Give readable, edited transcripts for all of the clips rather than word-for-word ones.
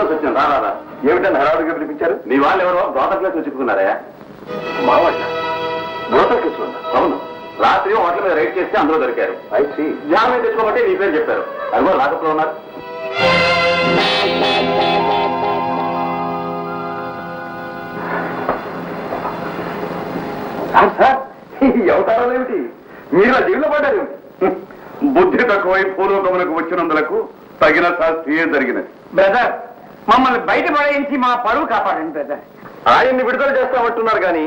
సత్యం రారా. ఏమిటని హడావుడిగా పిలిపించారు? నీ వాళ్ళు ఎవరో బ్రోకర్ కేసులు చెప్పుకున్నారా? మా వాళ్ళ బ్రోకర్ కేసులు? అవును, రాత్రి హోటల్ మీద రైడ్ చేస్తే అందులో దొరికారు. అయితే జామీన్ తెచ్చుకోమంటే నీ పేరు చెప్పారు. అదిగో లాకప్లో ఉన్నారు. సార్ ఎవతారాలు ఏమిటి? మీరు ఆ జైల్లో పడ్డారు. బుద్ధి తక్కువై పూర్వకములకు వచ్చినందులకు తగిన శాస్త్రీయ జరిగినది. బ్రదర్, మమ్మల్ని బయట పడేయించి మా పరువు కాపాడండి బ్రదర్. ఆయన్ని విడుదల చేస్తామంటున్నారు కానీ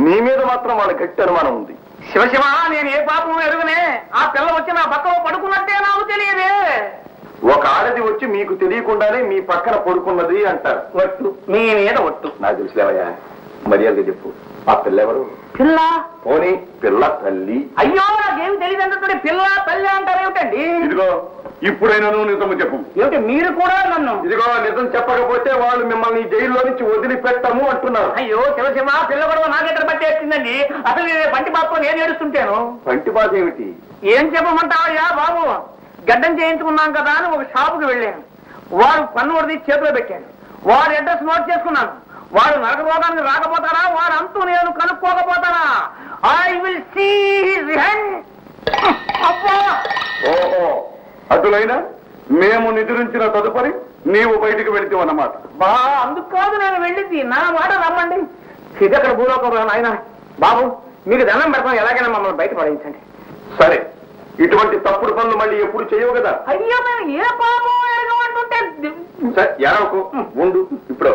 మీ మీద మాత్రం వాళ్ళ గట్టి అనుమానం ఉంది. శివశివ, నేను ఏ పాపం ఎరుగనే. ఆ పిల్ల వచ్చి నా పక్కన పడుకున్నట్టే నాకు తెలియదే. ఒక ఆడది వచ్చి మీకు తెలియకుండానే మీ పక్కన పడుకున్నది అంటారు. ఒట్టు మీ మీద ఒట్టు. నాకు తెలిసిలేవయ్యా, మర్యాదగా చెప్పు. ఆ పిల్ల ఎవరు? పిల్ల పోనీ పిల్ల తల్లి. అయ్యో, నాకేమి తెలియదంటే పిల్ల తల్లి అంటారు ఏమిటండి? ఇదిగో ఇప్పుడైనా నువ్వు నిజం చెప్పు. ఏమిటి మీరు కూడా నన్ను? ఇదిగో నిజం చెప్పకపోతే వాళ్ళు మిమ్మల్ని జైల్లో నుంచి వదిలిపెట్టము అంటున్నారు. అయ్యో శివశివ, పిల్ల కూడా నాకెక్కడ బట్టి వచ్చిందండి. అసలు పంటి బాబుతో నేను ఏడుస్తుంటాను. పంటి బాధ ఏమిటి? ఏం చెప్పమంటావయ్యా బాబు? గడ్డం చేయించుకున్నాం కదా అని ఒక షాపుకి వెళ్ళాను. వాడు పన్ను వడిది చేతిలో పెట్టాను. వాడి అడ్రస్ నోట్ చేసుకున్నాను. వాడు నరక రోగానికి రాకపోతాడా? వాడు అంటూ నేను కనుక్కోకపోతాడా? I will see his hand. అబ్బా, ఓహో, అటులైనా మేము నిద్రించిన తదుపరి నీవు బయటికి వెళితే అన్నమాట. బా, అందుకు కాదు నేను వెళ్ళింది. నా మాట రమ్మండి. ఇదక్కడ భూలోకంలో నాయన. బాబు, మీకు దండం పెడతాం, ఎలాగైనా మమ్మల్ని బయట పడేయించండి. సరే, ఇటువంటి తప్పుడు పనులు మళ్ళీ ఎప్పుడు చేయవు కదా? అయ్యో, మేము ఏ పాపం ఎరగమంటుంటే. సరే, ఎరవకు, ఉండు, ఇప్పుడు